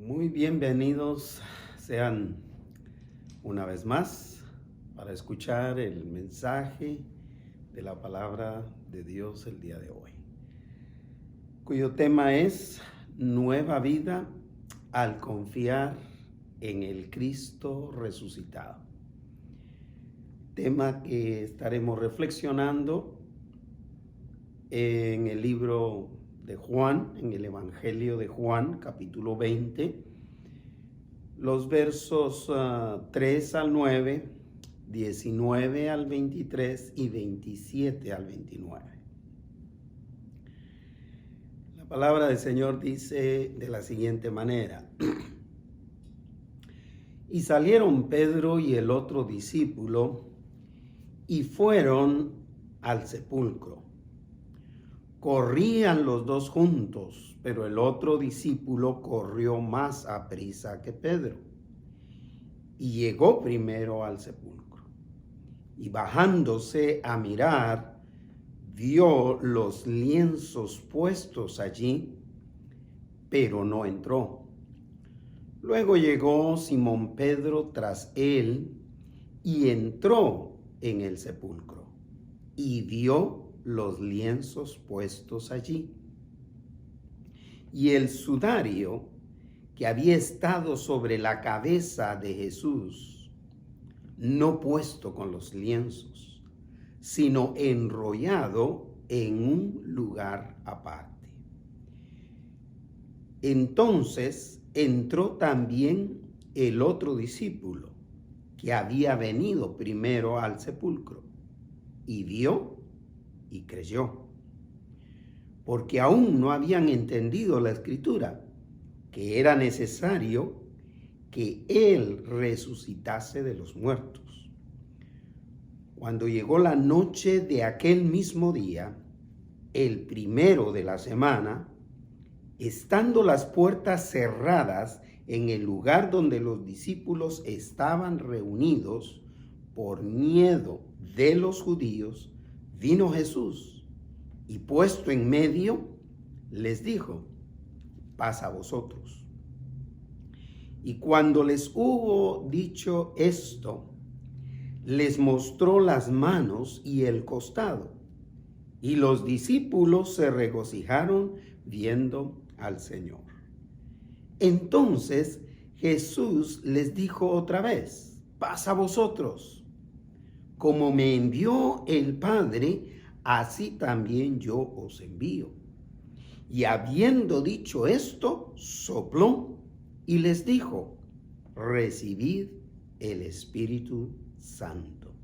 Muy bienvenidos sean una vez más para escuchar el mensaje de la palabra de Dios el día de hoy, cuyo tema es Nueva vida al confiar en el Cristo resucitado. Tema que estaremos reflexionando en el libro de Juan, en el Evangelio de Juan, capítulo 20, los versos 3 al 9, 19 al 23 y 27 al 29. La palabra del Señor dice de la siguiente manera: Y salieron Pedro y el otro discípulo y fueron al sepulcro. Corrían los dos juntos, pero el otro discípulo corrió más aprisa que Pedro y llegó primero al sepulcro. Y bajándose a mirar, vio los lienzos puestos allí, pero no entró. Luego llegó Simón Pedro tras él y entró en el sepulcro y vio los lienzos puestos allí y el sudario que había estado sobre la cabeza de Jesús, no puesto con los lienzos, sino enrollado en un lugar aparte. Entonces entró también el otro discípulo que había venido primero al sepulcro y vio y creyó, porque aún no habían entendido la escritura, que era necesario que él resucitase de los muertos. Cuando llegó la noche de aquel mismo día, el primero de la semana, estando las puertas cerradas en el lugar donde los discípulos estaban reunidos por miedo de los judíos, vino Jesús y puesto en medio, les dijo: paz a vosotros. Y cuando les hubo dicho esto, les mostró las manos y el costado. Y los discípulos se regocijaron viendo al Señor. Entonces Jesús les dijo otra vez: paz a vosotros. Como me envió el Padre, así también yo os envío. Y habiendo dicho esto, sopló y les dijo: recibid el Espíritu Santo.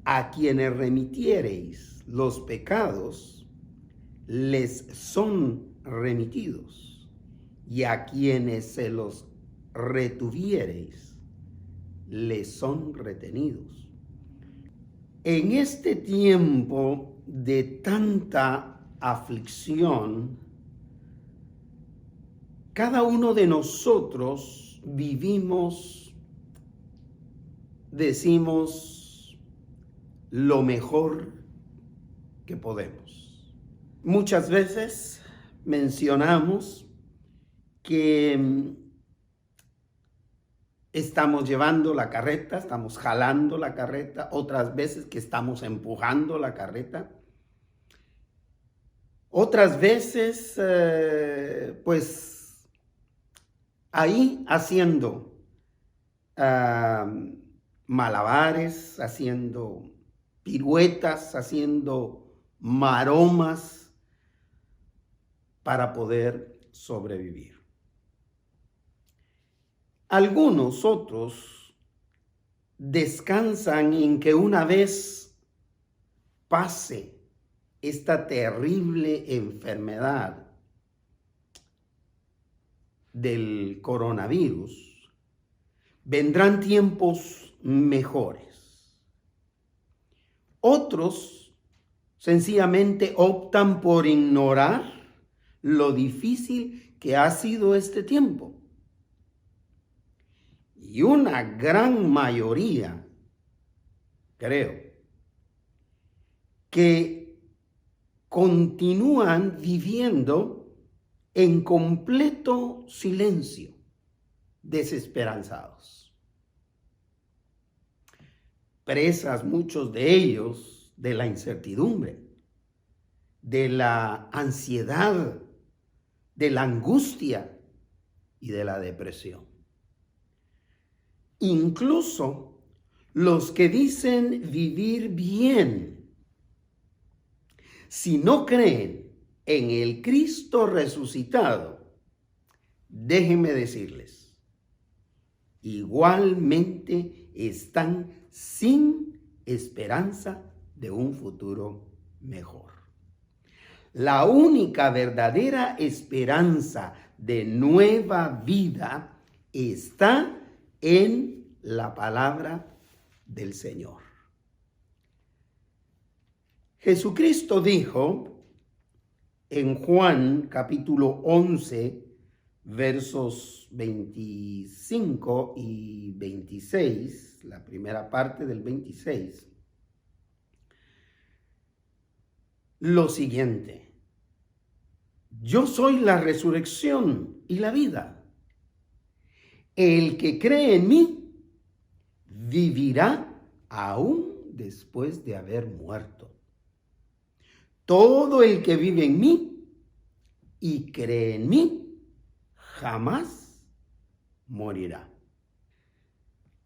A quienes remitiereis los pecados, les son remitidos, y a quienes se los retuviereis, les son retenidos. En este tiempo de tanta aflicción, cada uno de nosotros vivimos, decimos, lo mejor que podemos. Muchas veces mencionamos que estamos llevando la carreta, estamos jalando la carreta, otras veces que estamos empujando la carreta, otras veces pues ahí haciendo malabares, haciendo piruetas, haciendo maromas para poder sobrevivir. Algunos otros descansan en que una vez pase esta terrible enfermedad del coronavirus, vendrán tiempos mejores. Otros sencillamente optan por ignorar lo difícil que ha sido este tiempo. Y una gran mayoría, creo, que continúan viviendo en completo silencio, desesperanzados. Presas muchos de ellos de la incertidumbre, de la ansiedad, de la angustia y de la depresión. Incluso los que dicen vivir bien, si no creen en el Cristo resucitado, déjenme decirles, igualmente están sin esperanza de un futuro mejor. La única verdadera esperanza de nueva vida está en la palabra del Señor. Jesucristo dijo en Juan capítulo 11, versos 25 y 26, la primera parte del 26, lo siguiente: yo soy la resurrección y la vida. El que cree en mí vivirá aún después de haber muerto. Todo el que vive en mí y cree en mí jamás morirá.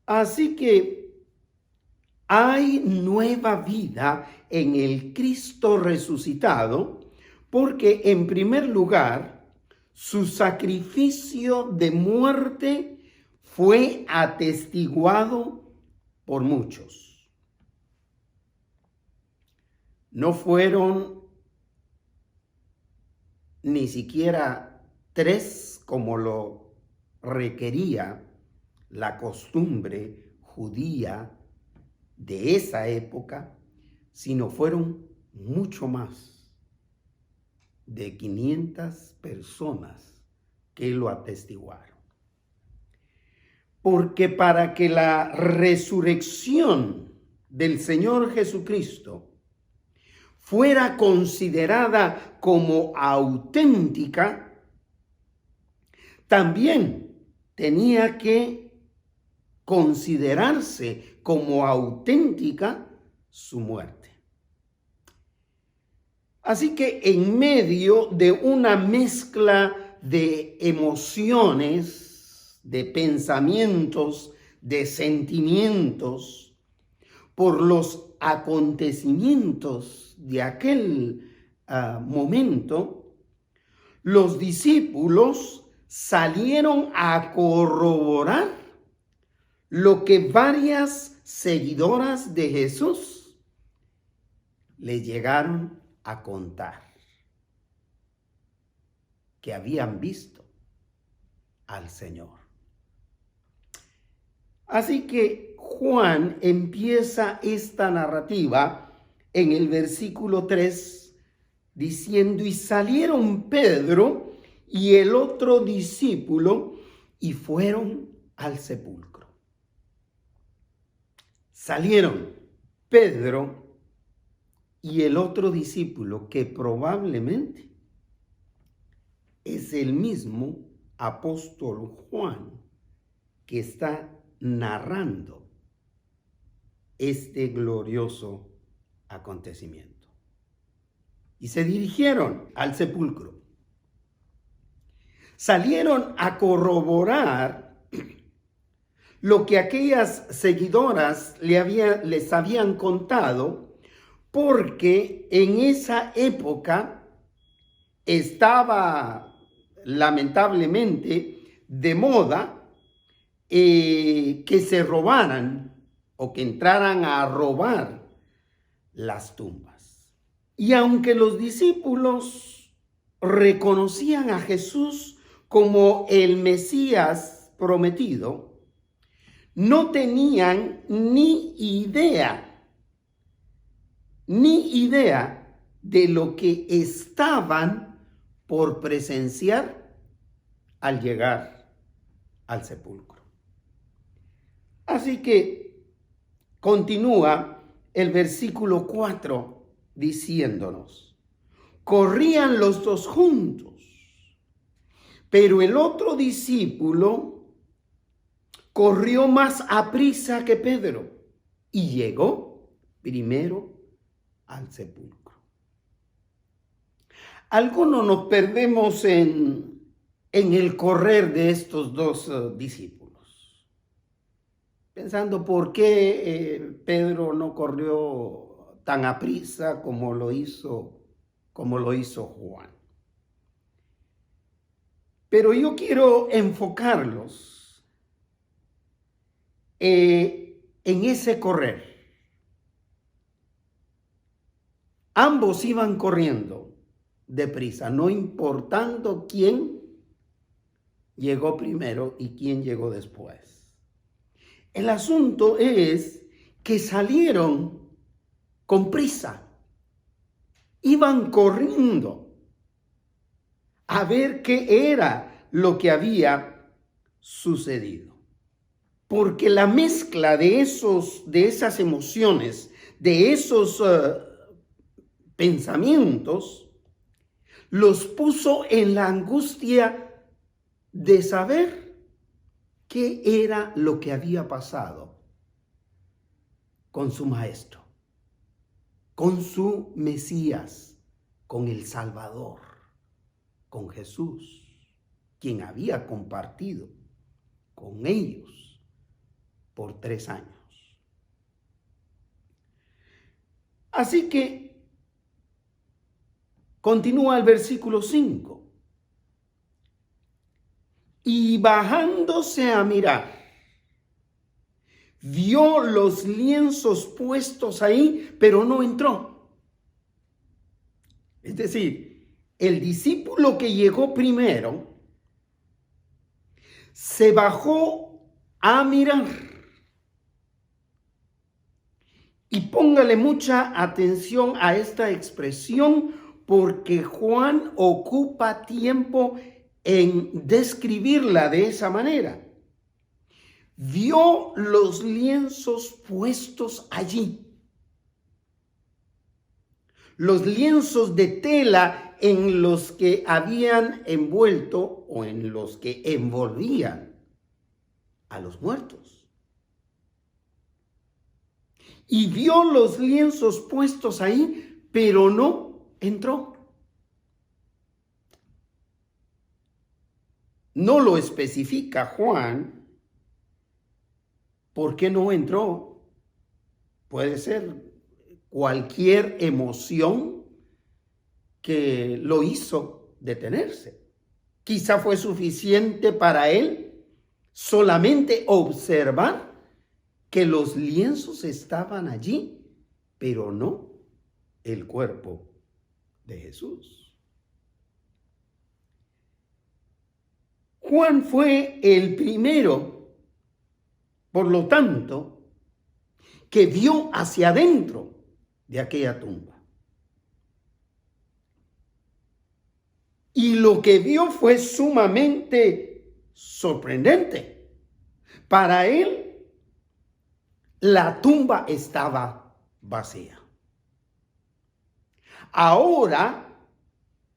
Así que hay nueva vida en el Cristo resucitado, porque en primer lugar, su sacrificio de muerte fue atestiguado por muchos. No fueron ni siquiera 3 como lo requería la costumbre judía de esa época, sino fueron mucho más de 500 personas que lo atestiguaron. Porque para que la resurrección del Señor Jesucristo fuera considerada como auténtica, también tenía que considerarse como auténtica su muerte. Así que en medio de una mezcla de emociones, de pensamientos, de sentimientos, por los acontecimientos de aquel momento, los discípulos salieron a corroborar lo que varias seguidoras de Jesús les llegaron a contar, que habían visto al Señor. Así que Juan empieza esta narrativa en el versículo 3 diciendo: y salieron Pedro y el otro discípulo y fueron al sepulcro. Salieron Pedro y el otro discípulo, que probablemente es el mismo apóstol Juan que está narrando este glorioso acontecimiento. Y se dirigieron al sepulcro. Salieron a corroborar lo que aquellas seguidoras les habían contado, porque en esa época estaba lamentablemente de moda que se robaran o que entraran a robar las tumbas. Y aunque los discípulos reconocían a Jesús como el Mesías prometido, no tenían ni idea de lo que estaban por presenciar al llegar al sepulcro. Así que continúa el versículo 4 diciéndonos: corrían los dos juntos Pero el otro discípulo corrió más aprisa que Pedro y llegó primero al sepulcro. Algunos nos perdemos en el correr de estos dos discípulos, pensando por qué Pedro no corrió tan aprisa como lo hizo Juan. Pero yo quiero enfocarlos en ese correr. Ambos iban corriendo deprisa, no importando quién llegó primero y quién llegó después. El asunto es que salieron con prisa, iban corriendo a ver qué era lo que había sucedido. Porque la mezcla de esas emociones, de esos pensamientos, los puso en la angustia de saber qué era lo que había pasado con su maestro, con su Mesías, con el Salvador, con Jesús, quien había compartido con ellos por 3 años. Así que continúa el versículo 5. Y bajándose a mirar, vio los lienzos puestos ahí, pero no entró. Es decir, el discípulo que llegó primero se bajó a mirar. Y póngale mucha atención a esta expresión, porque Juan ocupa tiempo en describirla de esa manera. Vio los lienzos puestos allí. Los lienzos de tela en los que habían envuelto o en los que envolvían a los muertos. Y vio los lienzos puestos ahí, pero no entró. No lo especifica Juan. ¿Por qué no entró? Puede ser cualquier emoción que lo hizo detenerse. Quizá fue suficiente para él solamente observar que los lienzos estaban allí, pero no el cuerpo de Jesús. Juan fue el primero, por lo tanto, que vio hacia adentro de aquella tumba. Y lo que vio fue sumamente sorprendente. Para él, la tumba estaba vacía. Ahora,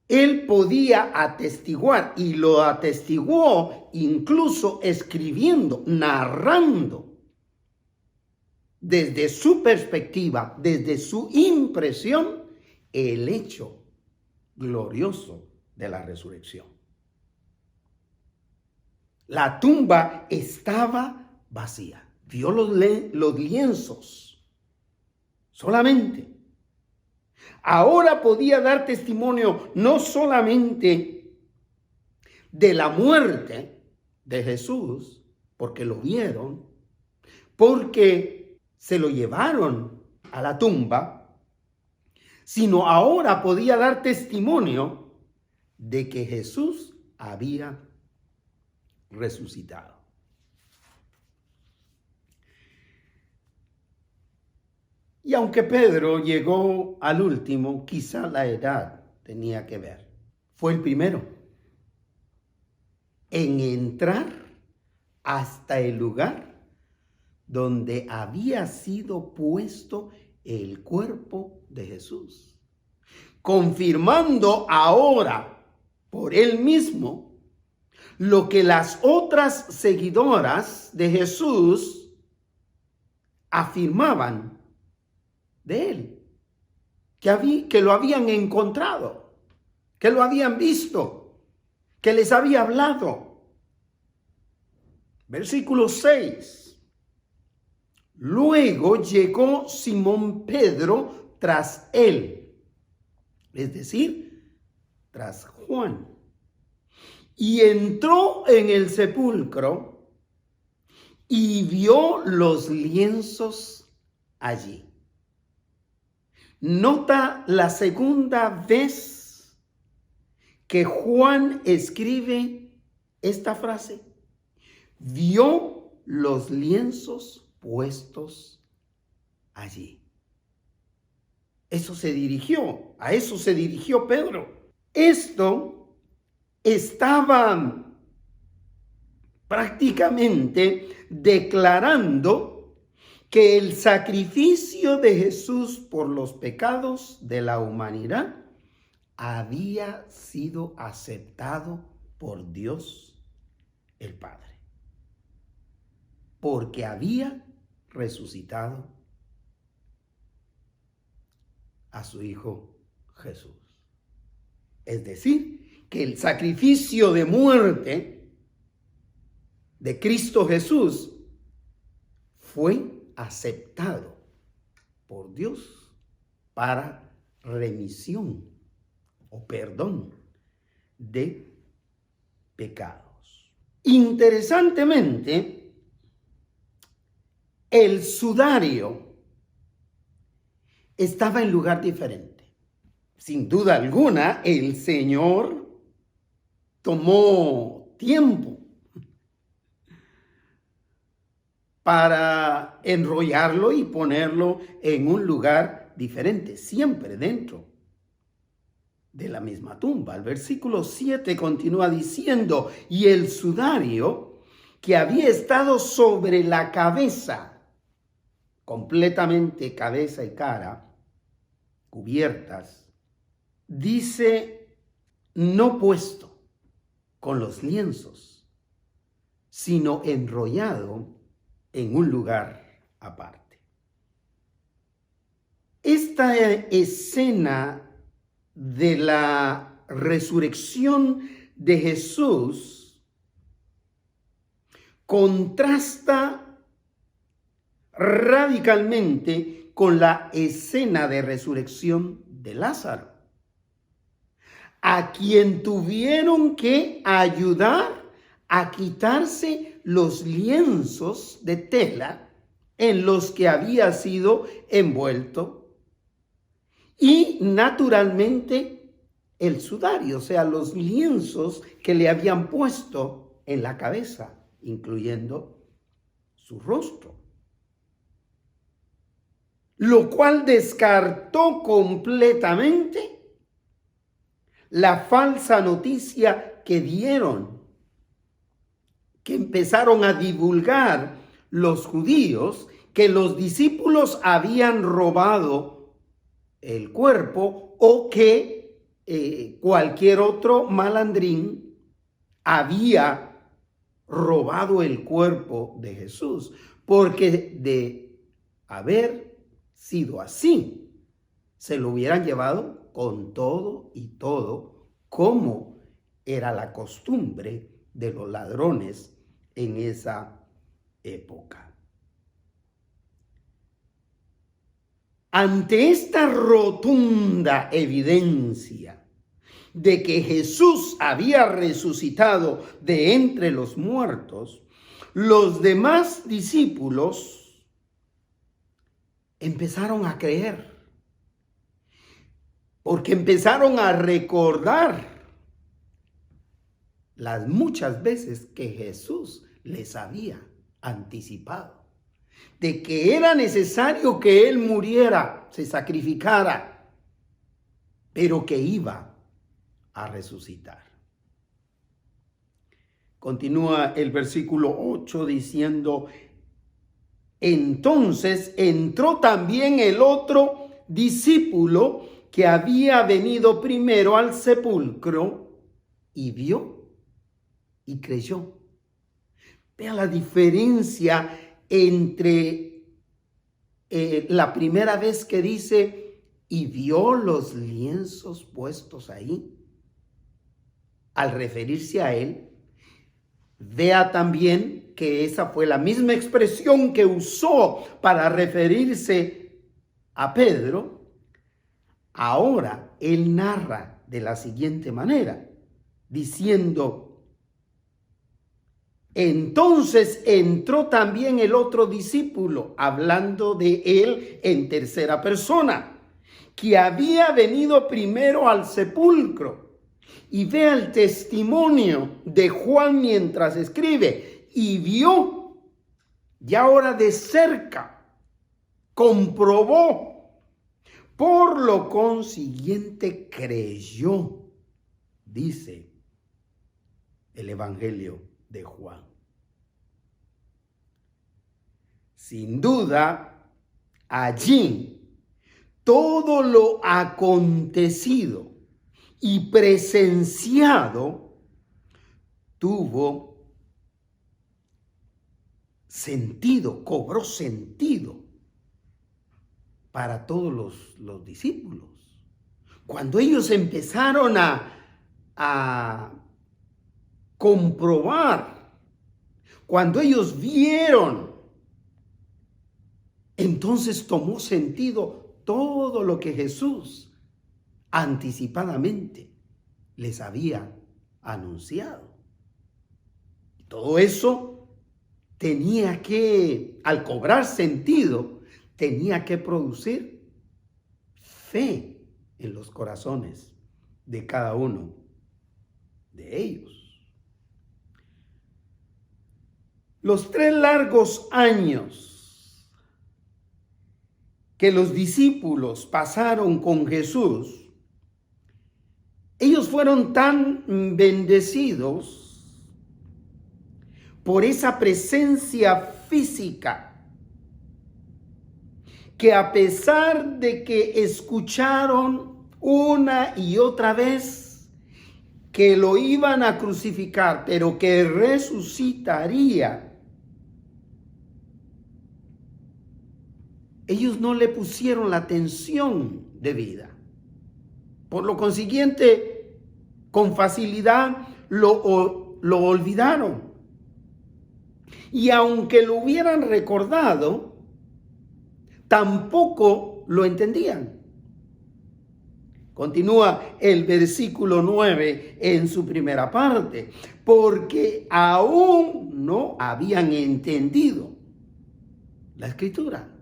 él podía atestiguar, y lo atestiguó incluso escribiendo, narrando, desde su perspectiva, desde su impresión, el hecho glorioso de la resurrección. La tumba estaba vacía. Vio los lienzos solamente. Ahora podía dar testimonio no solamente de la muerte de Jesús, porque lo vieron, porque se lo llevaron a la tumba, sino ahora podía dar testimonio de que Jesús había resucitado. Y aunque Pedro llegó al último, quizá la edad tenía que ver. Fue el primero en entrar hasta el lugar donde había sido puesto el cuerpo de Jesús, confirmando ahora por él mismo lo que las otras seguidoras de Jesús afirmaban de él, que lo habían encontrado, que lo habían visto, que les había hablado. Versículo 6. Luego llegó Simón Pedro tras él, es decir, tras Juan, y entró en el sepulcro y vio los lienzos allí. Nota la segunda vez que Juan escribe esta frase. Vio los lienzos puestos allí. A eso se dirigió Pedro. Esto estaba prácticamente declarando que el sacrificio de Jesús por los pecados de la humanidad había sido aceptado por Dios el Padre, porque había resucitado a su Hijo Jesús. Es decir, que el sacrificio de muerte de Cristo Jesús fue aceptado por Dios para remisión o perdón de pecados. Interesantemente, el sudario estaba en lugar diferente. Sin duda alguna, el Señor tomó tiempo para enrollarlo y ponerlo en un lugar diferente, siempre dentro de la misma tumba. El versículo 7 continúa diciendo, y el sudario que había estado sobre la cabeza, completamente cabeza y cara, cubiertas, dice, no puesto con los lienzos, sino enrollado en un lugar aparte. Esta escena de la resurrección de Jesús contrasta radicalmente con la escena de resurrección de Lázaro, a quien tuvieron que ayudar a quitarse los lienzos de tela en los que había sido envuelto y naturalmente el sudario, o sea, los lienzos que le habían puesto en la cabeza, incluyendo su rostro. Lo cual descartó completamente la falsa noticia que dieron, que empezaron a divulgar los judíos, que los discípulos habían robado el cuerpo o que cualquier otro malandrín había robado el cuerpo de Jesús, porque de haber sido así, se lo hubieran llevado con todo y todo, como era la costumbre de los ladrones en esa época. Ante esta rotunda evidencia de que Jesús había resucitado de entre los muertos, los demás discípulos empezaron a creer, porque empezaron a recordar las muchas veces que Jesús les había anticipado de que era necesario que Él muriera, se sacrificara, pero que iba a resucitar. Continúa el versículo 8 diciendo, entonces entró también el otro discípulo que había venido primero al sepulcro y vio y creyó. Vea la diferencia entre la primera vez que dice, y vio los lienzos puestos ahí. Al referirse a él, vea también que esa fue la misma expresión que usó para referirse a Pedro. Ahora él narra de la siguiente manera, diciendo, entonces entró también el otro discípulo, hablando de él en tercera persona, que había venido primero al sepulcro. Y vea el testimonio de Juan mientras escribe, y vio, ya ahora de cerca, comprobó, por lo consiguiente creyó, dice el Evangelio de Juan. Sin duda, allí todo lo acontecido y presenciado tuvo sentido, cobró sentido para todos los discípulos. Cuando ellos empezaron a comprobar, cuando ellos vieron, entonces tomó sentido todo lo que Jesús anticipadamente les había anunciado. Todo eso tenía que, al cobrar sentido, tenía que producir fe en los corazones de cada uno de ellos. Los 3 largos años que los discípulos pasaron con Jesús, ellos fueron tan bendecidos por esa presencia física que a pesar de que escucharon una y otra vez que lo iban a crucificar, pero que resucitaría, ellos no le pusieron la atención debida. Por lo consiguiente, con facilidad lo olvidaron. Y aunque lo hubieran recordado, tampoco lo entendían. Continúa el versículo 9 en su primera parte, porque aún no habían entendido la Escritura.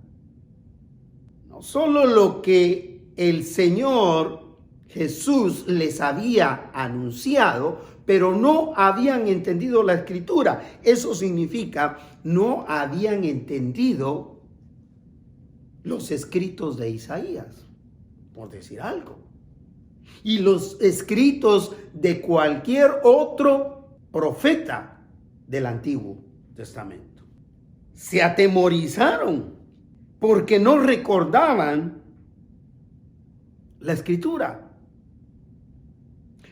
No solo lo que el Señor Jesús les había anunciado, pero no habían entendido la Escritura. Eso significa, no habían entendido los escritos de Isaías, por decir algo. Y los escritos de cualquier otro profeta del Antiguo Testamento. Se atemorizaron porque no recordaban la Escritura.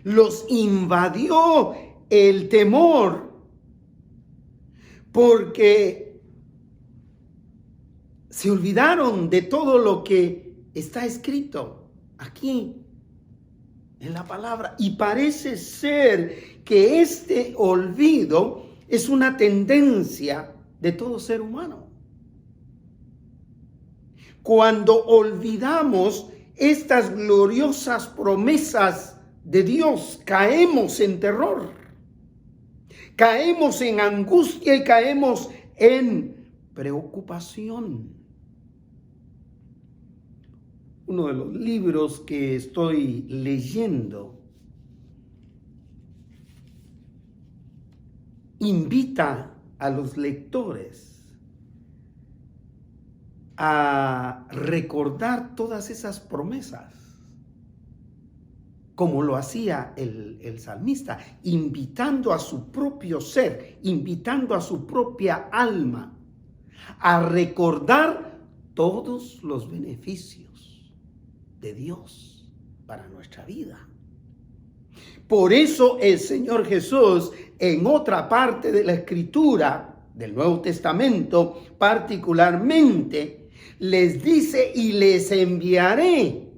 Los invadió el temor porque se olvidaron de todo lo que está escrito aquí en la palabra. Y parece ser que este olvido es una tendencia de todo ser humano. Cuando olvidamos estas gloriosas promesas de Dios, caemos en terror, caemos en angustia y caemos en preocupación. Uno de los libros que estoy leyendo invita a los lectores a recordar todas esas promesas, como lo hacía el salmista, invitando a su propio ser, invitando a su propia alma a recordar todos los beneficios de Dios para nuestra vida. Por eso el Señor Jesús, en otra parte de la Escritura del Nuevo Testamento, particularmente, les dice: y les enviaré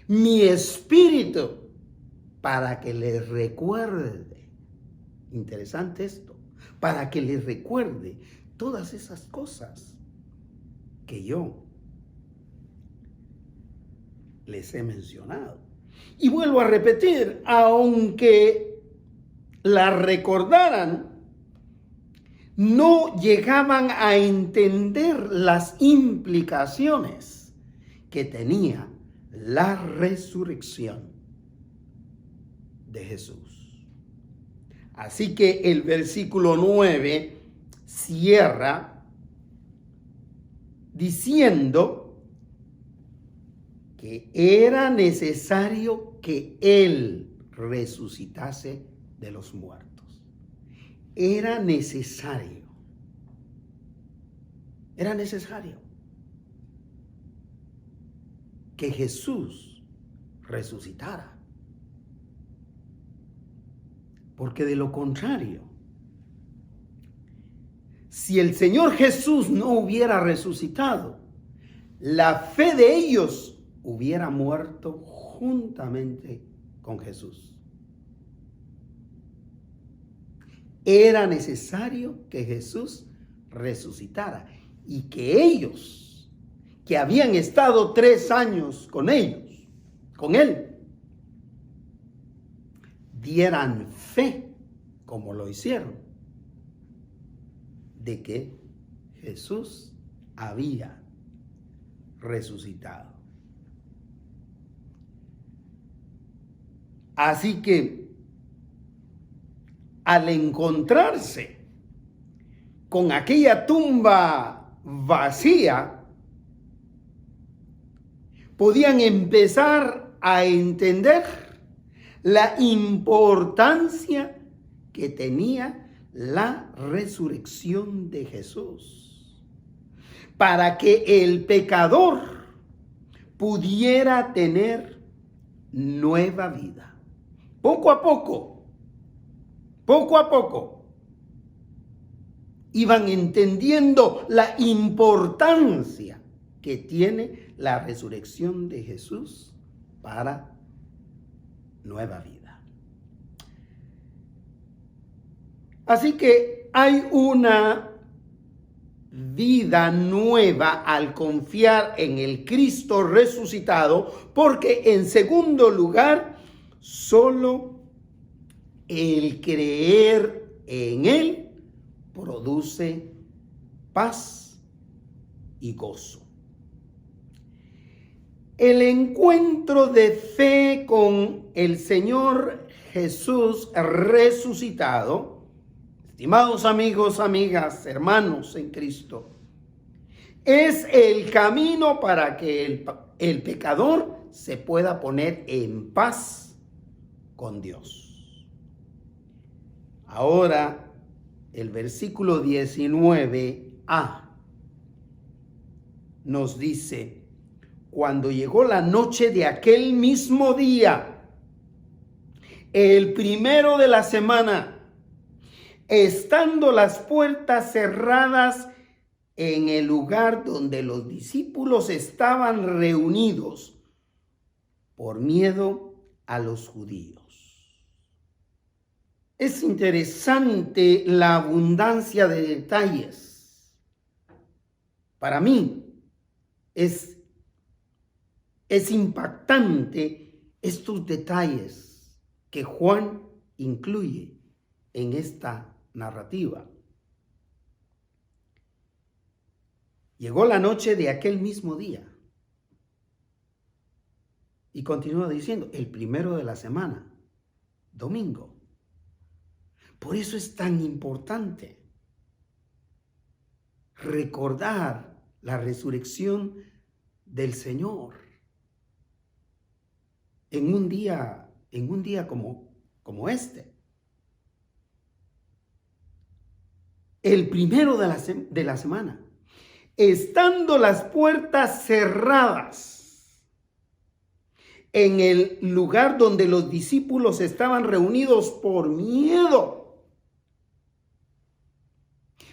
mi espíritu para que les recuerde. Interesante esto. Para que les recuerde todas esas cosas que yo les he mencionado. Y vuelvo a repetir, aunque la recordaran, no llegaban a entender las implicaciones que tenía la resurrección de Jesús. Así que el versículo 9 cierra diciendo que era necesario que Él resucitase de los muertos. Era necesario que Jesús resucitara. Porque de lo contrario, si el Señor Jesús no hubiera resucitado, la fe de ellos hubiera muerto juntamente con Jesús. Era necesario que Jesús resucitara y que ellos, que habían estado 3 años con Él, dieran fe, como lo hicieron, de que Jesús había resucitado. Así que al encontrarse con aquella tumba vacía, podían empezar a entender la importancia que tenía la resurrección de Jesús, para que el pecador pudiera tener nueva vida. Poco a poco, iban entendiendo la importancia que tiene la resurrección de Jesús para nueva vida. Así que hay una vida nueva al confiar en el Cristo resucitado, porque en segundo lugar, solo el creer en Él produce paz y gozo. El encuentro de fe con el Señor Jesús resucitado, estimados amigos, amigas, hermanos en Cristo, es el camino para que el pecador se pueda poner en paz con Dios. Ahora, el versículo 19a nos dice: cuando llegó la noche de aquel mismo día, el primero de la semana, estando las puertas cerradas en el lugar donde los discípulos estaban reunidos por miedo a los judíos. Es interesante la abundancia de detalles. Para mí es impactante estos detalles que Juan incluye en esta narrativa. Llegó la noche de aquel mismo día. Y continúa diciendo, el primero de la semana, domingo. Por eso es tan importante recordar la resurrección del Señor en un día como este. El primero de la semana, estando las puertas cerradas en el lugar donde los discípulos estaban reunidos por miedo.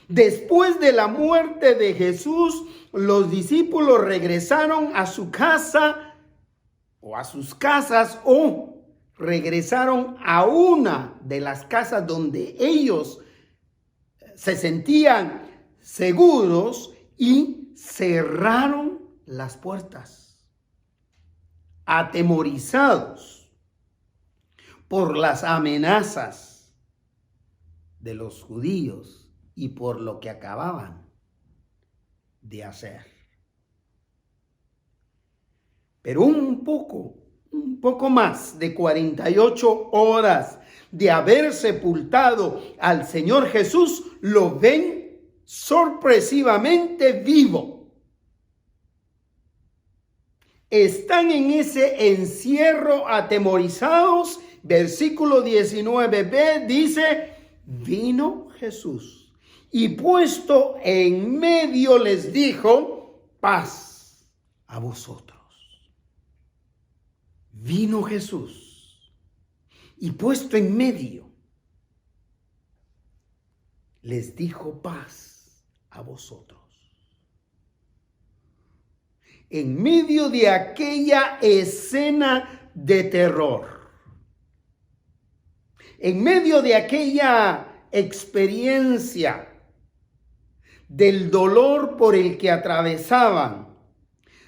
Después de la muerte de Jesús, los discípulos regresaron a su casa o a sus casas o regresaron a una de las casas donde ellos se sentían seguros y cerraron las puertas, atemorizados por las amenazas de los judíos y por lo que acababan de hacer. Pero un poco más de 48 horas de haber sepultado al Señor Jesús, lo ven sorpresivamente vivo. Están en ese encierro atemorizados. Versículo 19b dice: vino Jesús y puesto en medio les dijo: paz a vosotros. Vino Jesús y puesto en medio les dijo: paz a vosotros. En medio de aquella escena de terror, en medio de aquella experiencia del dolor por el que atravesaban,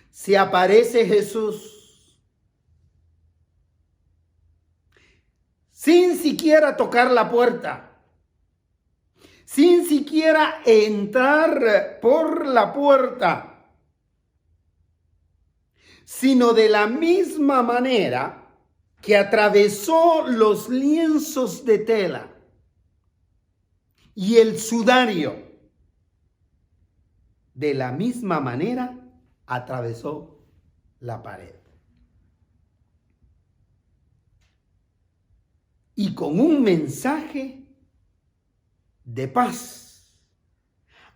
se aparece Jesús sin siquiera tocar la puerta, sin siquiera entrar por la puerta, sino de la misma manera que atravesó los lienzos de tela y el sudario, de la misma manera atravesó la pared. Y con un mensaje de paz,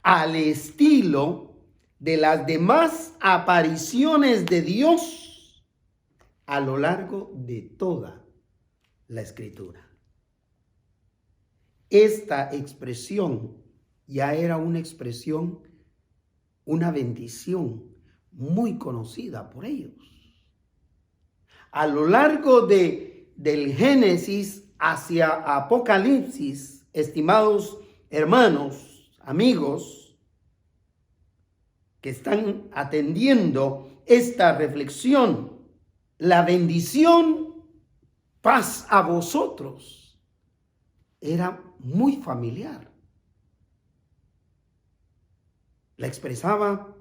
al estilo de las demás apariciones de Dios a lo largo de toda la Escritura. Esta expresión ya era una expresión, una bendición muy conocida por ellos. A lo largo del Génesis hacia Apocalipsis, estimados hermanos, amigos, que están atendiendo esta reflexión, la bendición, paz a vosotros, era muy familiar. La expresaba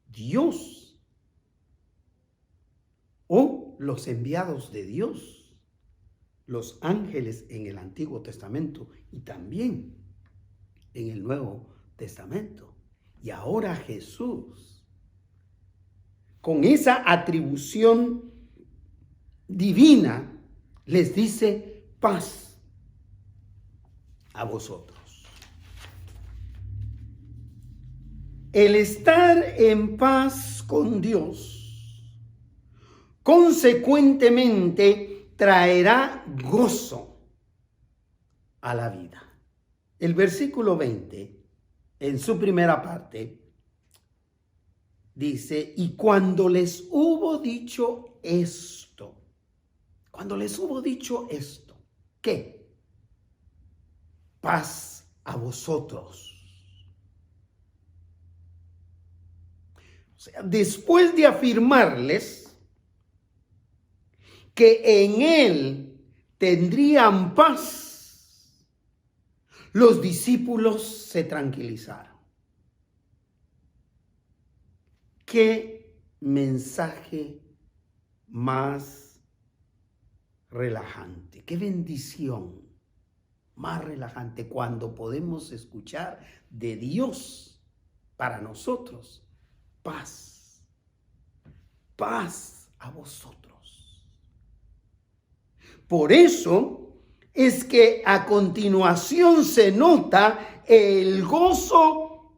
Dios o los enviados de Dios, los ángeles en el Antiguo Testamento y también en el Nuevo Testamento. Y ahora Jesús, con esa atribución divina, les dice: paz a vosotros. El estar en paz con Dios, consecuentemente, traerá gozo a la vida. El versículo 20, en su primera parte, dice: y cuando les hubo dicho esto, ¿qué? Paz a vosotros. O sea, después de afirmarles que en él tendrían paz, los discípulos se tranquilizaron. ¿Qué mensaje más relajante? ¿Qué bendición más relajante cuando podemos escuchar de Dios para nosotros? Paz, paz a vosotros. Por eso es que a continuación se nota el gozo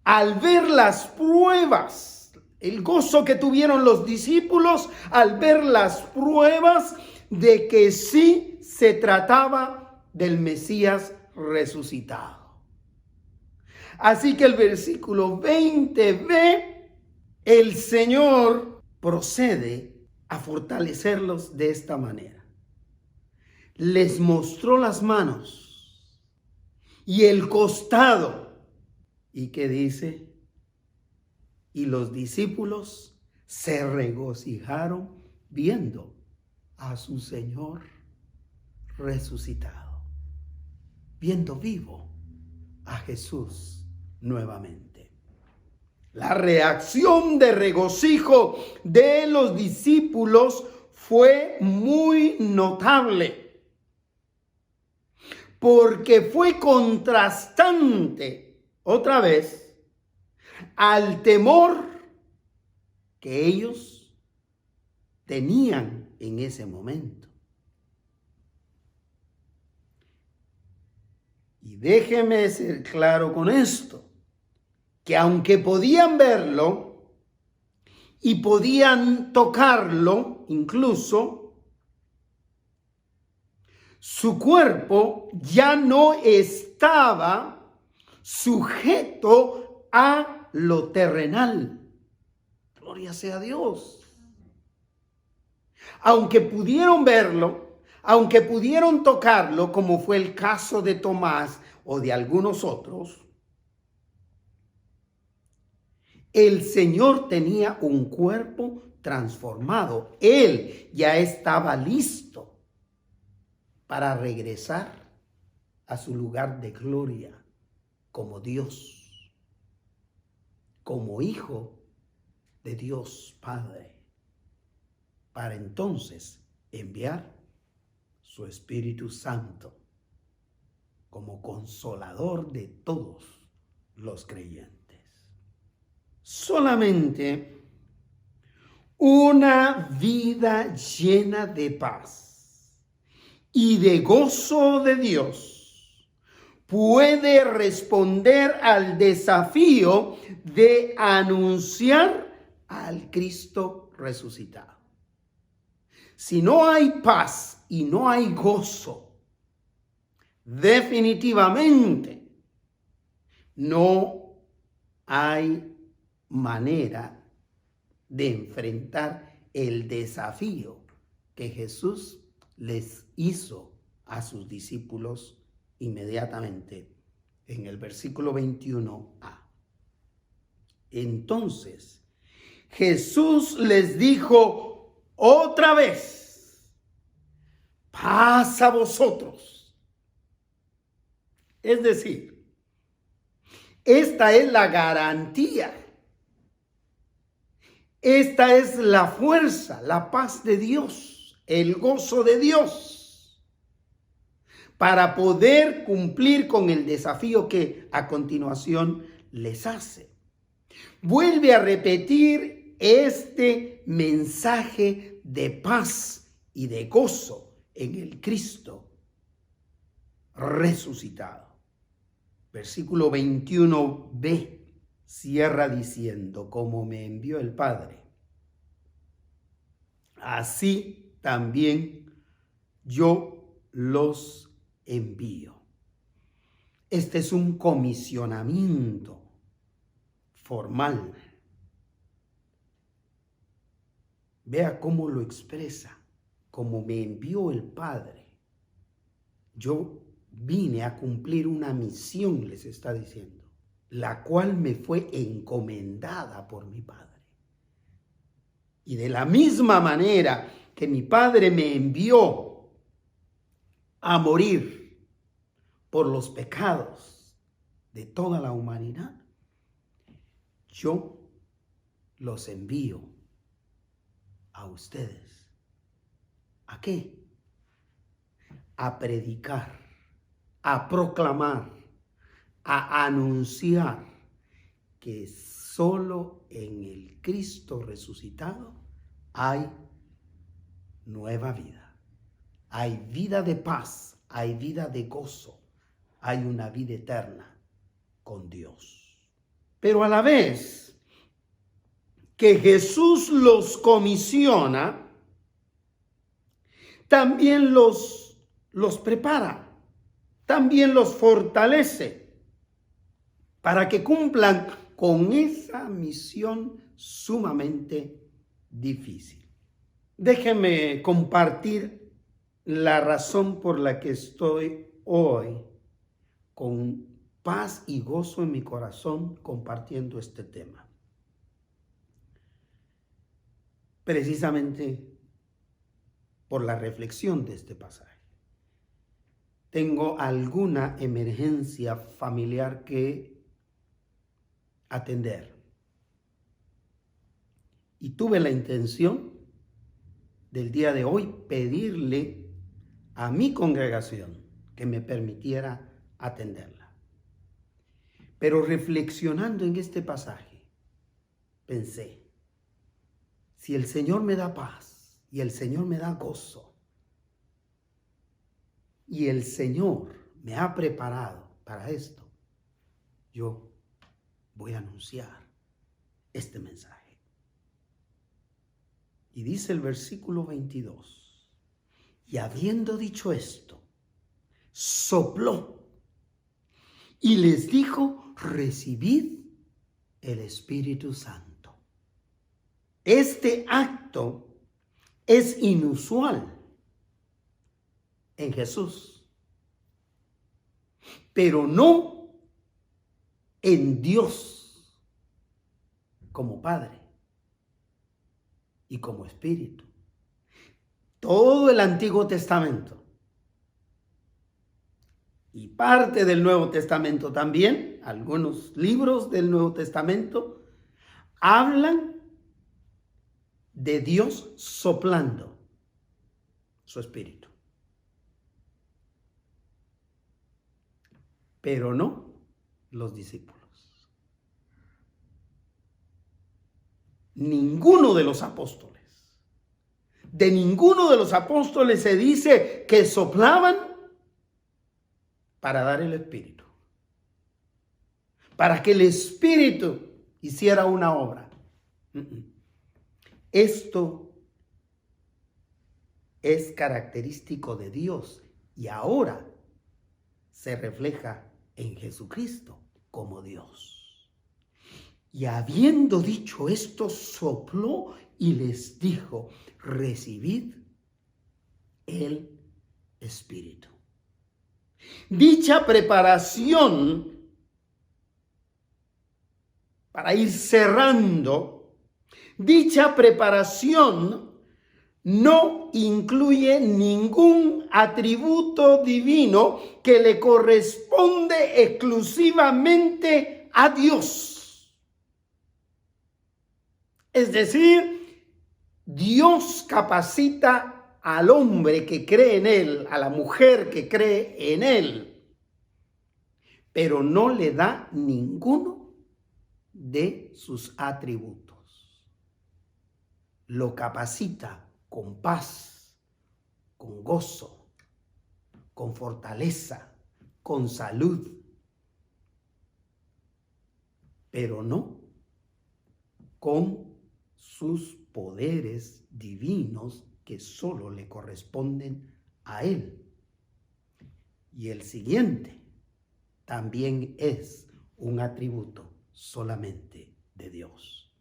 al ver las pruebas, El gozo que tuvieron los discípulos al ver las pruebas de que sí se trataba del Mesías resucitado. Así que el versículo 20b, el Señor procede a fortalecerlos de esta manera. Les mostró las manos y el costado. ¿Y qué dice? Y los discípulos se regocijaron viendo a su Señor resucitado, viendo vivo a Jesús nuevamente. La reacción de regocijo de los discípulos fue muy notable, porque fue contrastante otra vez al temor que ellos tenían en ese momento. Y déjeme ser claro con esto, que aunque podían verlo y podían tocarlo incluso, su cuerpo ya no estaba sujeto a lo terrenal. Gloria sea a Dios. Aunque pudieron verlo, aunque pudieron tocarlo, como fue el caso de Tomás o de algunos otros, el Señor tenía un cuerpo transformado. Él ya estaba listo para regresar a su lugar de gloria como Dios, como Hijo de Dios Padre, para entonces enviar su Espíritu Santo como consolador de todos los creyentes. Solamente una vida llena de paz y de gozo de Dios puede responder al desafío de anunciar al Cristo resucitado. Si no hay paz y no hay gozo, definitivamente no hay manera de enfrentar el desafío que Jesús les hizo a sus discípulos inmediatamente en el versículo 21a. Entonces Jesús les dijo otra vez: paz a vosotros. Es decir, esta es la garantía, esta es la fuerza, la paz de Dios, el gozo de Dios, para poder cumplir con el desafío que a continuación les hace. Vuelve a repetir este mensaje de paz y de gozo en el Cristo resucitado. Versículo 21b cierra diciendo: como me envió el Padre, así también yo los envío. Este es un comisionamiento formal. Vea cómo lo expresa: como me envió el Padre, yo vine a cumplir una misión, les está diciendo, la cual me fue encomendada por mi Padre. Y de la misma manera que mi Padre me envió a morir por los pecados de toda la humanidad, yo los envío a ustedes. ¿A qué? A predicar, a proclamar, a anunciar que solo en el Cristo resucitado hay nueva vida. Hay vida de paz, hay vida de gozo, hay una vida eterna con Dios. Pero a la vez, que Jesús los comisiona, también los prepara, también los fortalece para que cumplan con esa misión sumamente difícil. Déjenme compartir la razón por la que estoy hoy con paz y gozo en mi corazón compartiendo este tema. Precisamente por la reflexión de este pasaje. Tengo alguna emergencia familiar que atender. Y tuve la intención del día de hoy pedirle a mi congregación que me permitiera atenderla. Pero reflexionando en este pasaje, pensé, si el Señor me da paz y el Señor me da gozo y el Señor me ha preparado para esto, yo voy a anunciar este mensaje. Y dice el versículo 22, y habiendo dicho esto, sopló y les dijo, recibid el Espíritu Santo. Este acto es inusual en Jesús, pero no en Dios como Padre y como Espíritu. Todo el Antiguo Testamento y parte del Nuevo Testamento también, algunos libros del Nuevo Testamento, hablan de Dios soplando su Espíritu. Pero no los discípulos. Ninguno de los apóstoles. De ninguno de los apóstoles se dice que soplaban para dar el Espíritu. Para que el Espíritu hiciera una obra. Esto es característico de Dios y ahora se refleja en Jesucristo como Dios. Y habiendo dicho esto, sopló y les dijo, recibid el Espíritu. Dicha preparación, para ir cerrando, dicha preparación no incluye ningún atributo divino que le corresponde exclusivamente a Dios. Es decir, Dios capacita al hombre que cree en Él, a la mujer que cree en Él, pero no le da ninguno de sus atributos. Lo capacita con paz, con gozo, con fortaleza, con salud, pero no con sus poderes divinos que solo le corresponden a Él. Y el siguiente también es un atributo solamente de Dios.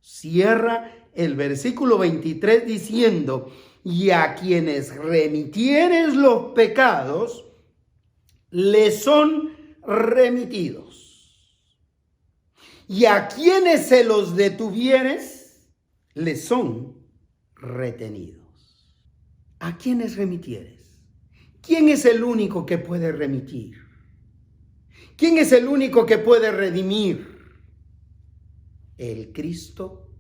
Cierra el versículo 23 diciendo, y a quienes remitieres los pecados, les son remitidos. Y a quienes se los detuvieres, les son retenidos. ¿A quienes remitieres? ¿Quién es el único que puede remitir? ¿Quién es el único que puede redimir? El Cristo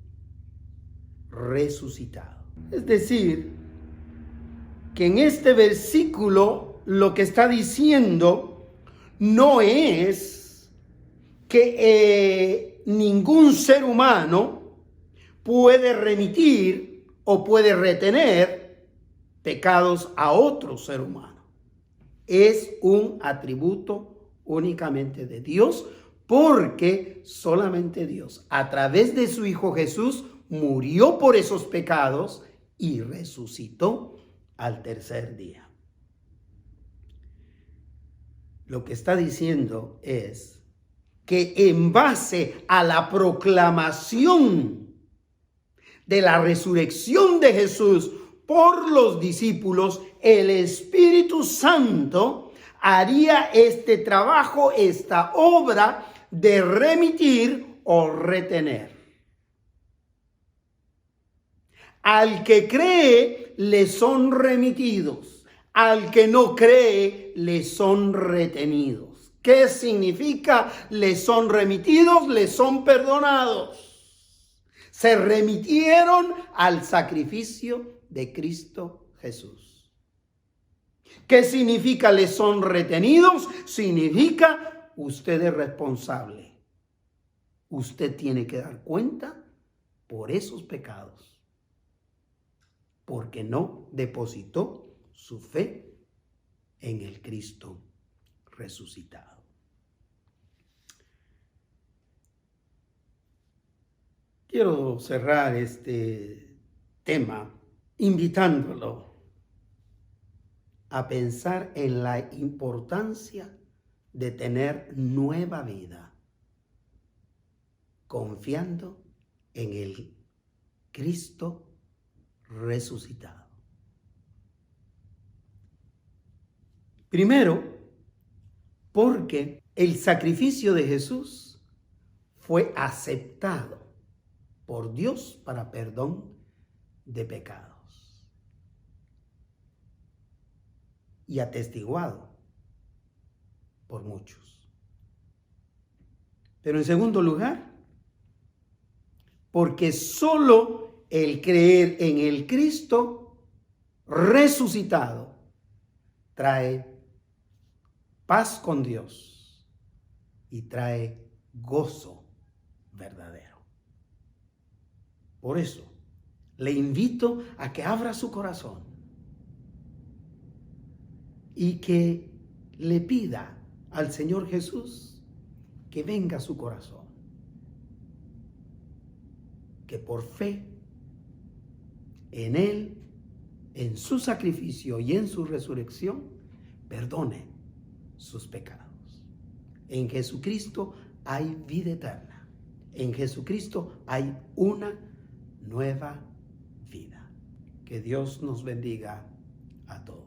resucitado. Es decir, que en este versículo lo que está diciendo no es que ningún ser humano puede remitir o puede retener pecados a otro ser humano. Es un atributo únicamente de Dios, porque solamente Dios, a través de su Hijo Jesús, murió por esos pecados y resucitó al tercer día. Lo que está diciendo es que en base a la proclamación de la resurrección de Jesús por los discípulos, el Espíritu Santo haría este trabajo, esta obra de remitir o retener. Al que cree, le son remitidos. Al que no cree, le son retenidos. ¿Qué significa? Le son remitidos, le son perdonados. Se remitieron al sacrificio de Cristo Jesús. ¿Qué significa le son retenidos? Significa usted es responsable. Usted tiene que dar cuenta por esos pecados, porque no depositó su fe en el Cristo resucitado. Quiero cerrar este tema invitándolo a pensar en la importancia de tener nueva vida, confiando en el Cristo resucitado. Primero, porque el sacrificio de Jesús fue aceptado por Dios para perdón de pecados y atestiguado por muchos. Pero en segundo lugar, porque solo el creer en el Cristo resucitado trae paz con Dios y trae gozo verdadero. Por eso, le invito a que abra su corazón y que le pida al Señor Jesús que venga a su corazón. Que por fe en Él, en su sacrificio y en su resurrección, perdone sus pecados. En Jesucristo hay vida eterna. En Jesucristo hay una nueva vida. Que Dios nos bendiga a todos.